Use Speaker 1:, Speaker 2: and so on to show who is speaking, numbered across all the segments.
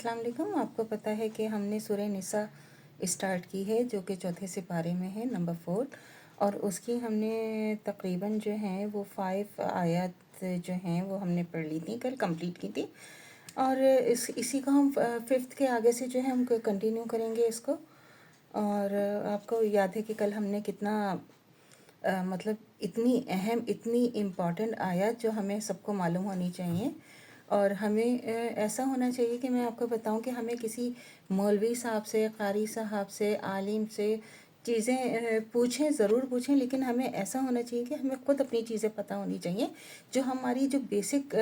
Speaker 1: अस्सलाम वालेकुम। आपको पता है कि हमने सूरह निसा स्टार्ट की है जो कि चौथे सिपारे में है, नंबर 4, और उसकी हमने तकरीबन जो हैं वो 5 आयत जो हैं वो हमने पढ़ ली थी, कल कंप्लीट की थी। और इसी को हम 5th के आगे से जो है हम कंटिन्यू करेंगे इसको। और आपको याद है कि कल हमने कितना मतलब इतनी अहम, इतनी इम्पॉर्टेंट आयत जो हमें सबको मालूम होनी चाहिए। और हमें ऐसा होना चाहिए कि मैं आपको बताऊं कि हमें किसी मौलवी साहब से, कारी साहब से, आलिम से चीज़ें पूछें, ज़रूर पूछें, लेकिन हमें ऐसा होना चाहिए कि हमें ख़ुद अपनी चीज़ें पता होनी चाहिए। जो हमारी जो बेसिक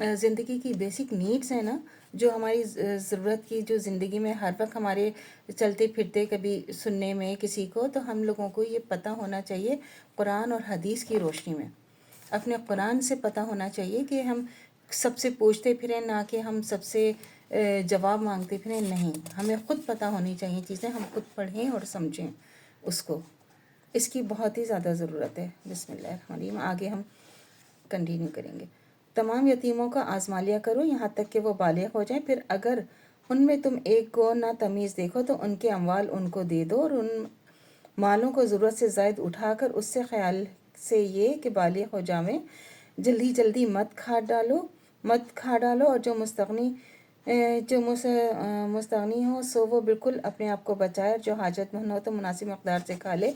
Speaker 1: ज़िंदगी की बेसिक नीड्स हैं ना, जो हमारी ज़रूरत की जो ज़िंदगी में हर वक्त हमारे चलते फिरते कभी सुनने में किसी को, तो हम लोगों को ये पता होना चाहिए कुरान और हदीस की रोशनी में। अपने कुरान से पता होना चाहिए कि हम सबसे पूछते फिरें, ना कि हम सबसे जवाब मांगते फिरें। नहीं, हमें ख़ुद पता होनी चाहिए चीज़ें, हम खुद पढ़ें और समझें उसको। इसकी बहुत ही ज़्यादा ज़रूरत है। बिस्मिल्लाहिर्रहमानिर्रहीम। आगे हम कंटिन्यू करेंगे। तमाम यतीमों का आज़मा लिया करो यहाँ तक कि वो बालिग हो जाएं, फिर अगर उनमें तुम एक को ना तमीज़ देखो तो उनके अमवाल उनको दे दो, और उन मालों को ज़रूरत से ज़ायद उठाकर उससे ख्याल से ये कि बालिग हो जावें, जल्दी जल्दी मत खा डालो। और जो मुस्तगनी हो सो वो बिल्कुल अपने आप को बचाए, जो हाजतमंद हो तो मुनासिब मकदार से खा ले।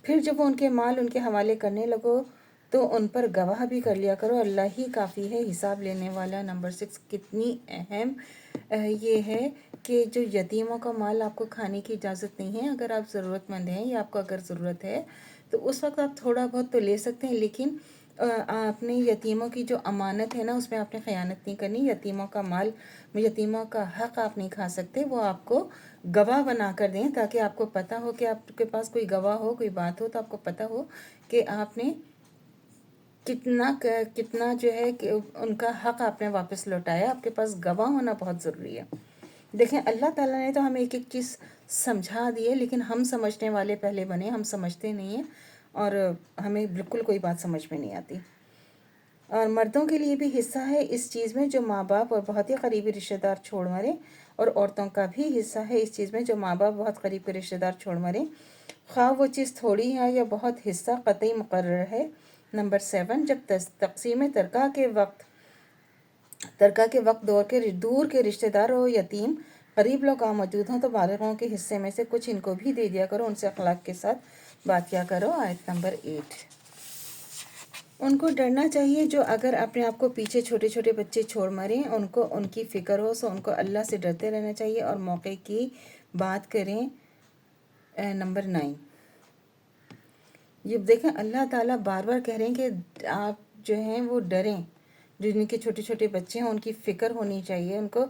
Speaker 1: फिर जब वो उनके माल उनके हवाले करने लगो तो उन पर गवाह भी कर लिया करो, अल्लाह ही काफ़ी है हिसाब लेने वाला। नंबर 6, कितनी अहम ये है कि जो यतीमों का माल आपको खाने की इजाज़त नहीं है। अगर आप ज़रूरतमंद हैं या आपको अगर ज़रूरत है तो उस वक्त आप थोड़ा बहुत तो ले सकते हैं, लेकिन आपने यतीमों की जो अमानत है ना, उसमें आपने ख़यानत नहीं करनी। यतीमों का माल, यतीमों का हक़ आप नहीं खा सकते। वो आपको गवाह बना कर दें, ताकि आपको पता हो कि आपके पास कोई गवाह हो, कोई बात हो, तो आपको पता हो कि आपने कितना जो है कि उनका हक़ आपने वापस लौटाया। आपके पास गवाह होना बहुत ज़रूरी है। देखें, अल्लाह ताला ने तो हमें एक एक चीज़ समझा दी है, लेकिन हम समझने वाले पहले बने, हम समझते नहीं हैं और हमें बिल्कुल कोई बात समझ में नहीं आती। और मर्दों के लिए भी हिस्सा है इस चीज़ में जो माँ बाप और बहुत ही करीबी रिश्तेदार छोड़ मरे, और औरतों का भी हिस्सा है इस चीज़ में जो माँ बाप बहुत करीब के रिश्तेदार छोड़ मरे, ख्वाह वो चीज़ थोड़ी है या बहुत, हिस्सा कतई मुकर्रर है। नंबर 7, जब तक़सीम तरका के वक्त दूर के रिश्तेदार और यतीम करीब लोग मौजूद हों तो बालिगों के हिस्से में से कुछ इनको भी दे दिया करो, उनसे अखलाक के साथ बात किया करो। आयत नंबर 8, उनको डरना चाहिए जो अगर अपने आप को पीछे छोटे छोटे बच्चे छोड़ मरें, उनको उनकी फ़िक्र हो, सो उनको अल्लाह से डरते रहना चाहिए और मौके की बात करें। नंबर 9, ये देखें, अल्लाह ताला बार बार कह रहे हैं कि आप जो हैं वो डरें। जो जिनके छोटे छोटे बच्चे हैं उनकी फ़िक्र होनी चाहिए, उनको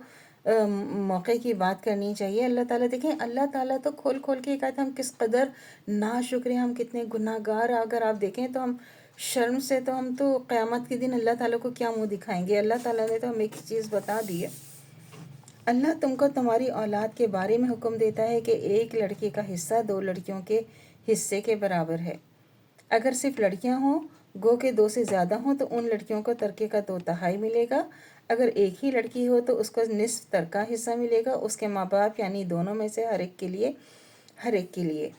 Speaker 1: मौके की बात करनी चाहिए। अल्लाह ताला, देखें, अल्लाह ताला तो खोल खोल के कहता है हम किस कदर नाशुक्र हैं, हम कितने गुनाहगार। अगर आप देखें तो हम शर्म से तो हम तो क़यामत के दिन अल्लाह ताला को क्या मुंह दिखाएंगे। अल्लाह ताला ने तो हमें एक चीज़ बता दी है। अल्लाह तुमको तुम्हारी औलाद के बारे में हुक्म देता है कि एक लड़के का हिस्सा 2 लड़कियों के हिस्से के बराबर है। अगर सिर्फ लड़कियां हों, गो के 2 से ज़्यादा हों, तो उन लड़कियों को तरके का 2/3 मिलेगा। अगर एक ही लड़की हो तो उसको निस्फ तरका हिस्सा मिलेगा, उसके माँ बाप यानी दोनों में से हर एक के लिए।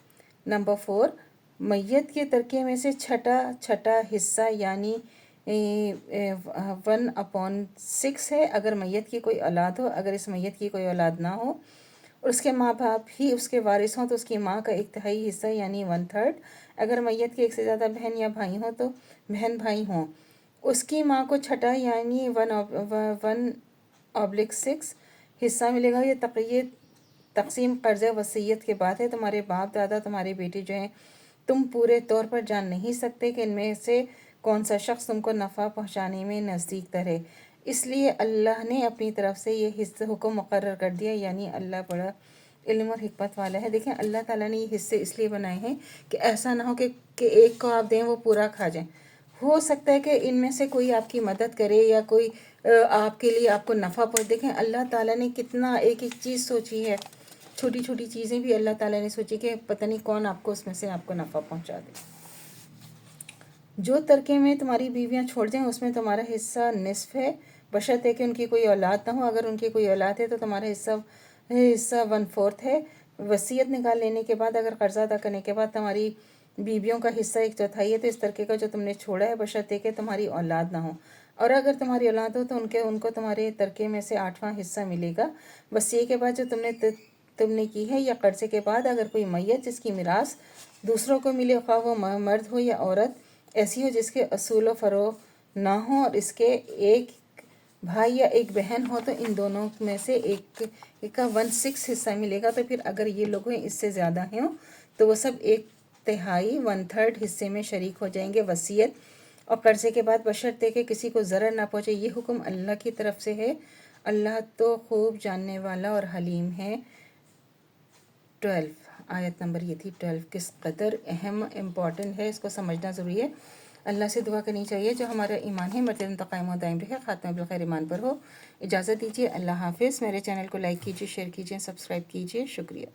Speaker 1: नंबर 4, मैयत के तरके में से छठा हिस्सा यानी 1/6 है अगर मैयत की कोई औलाद हो। अगर इस मैयत की कोई औलाद ना हो और उसके माँ बाप ही उसके वारिस हों तो उसकी माँ का 1/3 हिस्सा यानी 1/3। अगर मैयत के एक से ज़्यादा बहन या भाई हों तो बहन भाई हों, उसकी माँ को छठा यानी 1/6 हिस्सा मिलेगा। ये तकसीम कर्ज़ वसीयत के बाद है। तुम्हारे बाप दादा, तुम्हारे बेटे जो हैं, तुम पूरे तौर पर जान नहीं सकते कि इनमें से कौन सा शख्स तुमको नफ़ा पहुँचाने में नज़दीक तर है, इसलिए अल्लाह ने अपनी तरफ से ये हिस्सा हुक्म मुकर्रर कर दिया, यानी अल्लाह बड़ा इल्म और हिकमत वाला है। देखें, अल्लाह ताला ने ये हिस्से इसलिए बनाए हैं कि ऐसा ना हो कि एक को आप दें वो पूरा खा जाएं। हो सकता है कि इनमें से कोई आपकी मदद करे या कोई आपके लिए आपको नफ़ा पहुँचे। देखें, अल्लाह ताला ने कितना एक एक चीज़ सोची है, छोटी छोटी चीज़ें भी अल्लाह ताला ने सोची कि पता नहीं कौन आपको उसमें से आपको नफ़ा पहुँचा दे। जो तरके में तुम्हारी बीवियां छोड़ जाएं उसमें तुम्हारा हिस्सा निस्फ है, बशर्ते कि उनकी कोई औलाद ना हो। अगर उनकी कोई औलाद है तो तुम्हारा हिस्सा 1/4 है। वसीयत निकाल लेने के बाद, अगर कर्जा अदा करने के बाद तुम्हारी बीवियों का हिस्सा 1/4 है, तो इस तरीके का जो तुमने छोड़ा है, बशर्ते कि तुम्हारी औलाद ना हो। और अगर तुम्हारी औलाद हो तो उनको तुम्हारे तरके में से 8वां हिस्सा मिलेगा। वसीयत के बाद जो तुमने की है, या कर्जे के बाद अगर कोई मैयत जिसकी मिरास दूसरों को मिले, ख्वाह वो मर्द हो या औरत, ऐसी हो जिसके असूल व फ़रोग़ ना हो और इसके एक भाई या एक बहन हो, तो इन दोनों में से एक का 1/6 हिस्सा मिलेगा। तो फिर अगर ये लोग हैं इससे ज़्यादा हैं तो वो सब 1/3 1/3 हिस्से में शरीक हो जाएंगे वसीयत और कर्जे के बाद, बशर्ते कि किसी को ज़रर ना पहुँचे। ये हुक्म अल्लाह की तरफ से है। अल्लाह तो खूब जानने वाला और हलीम है। 12 आयत नंबर ये थी 12। किस कदर अहम इम्पॉर्टेंट है, इसको समझना ज़रूरी है। अल्लाह से दुआ करनी चाहिए जो हमारा ईमान है मरतबा कायम व दायम रहे, ख़ात्मा बिल खैर ईमान पर हो। इजाज़त दीजिए, अल्लाह हाफ़िज़। मेरे चैनल को लाइक कीजिए, शेयर कीजिए, सब्सक्राइब कीजिए। शुक्रिया।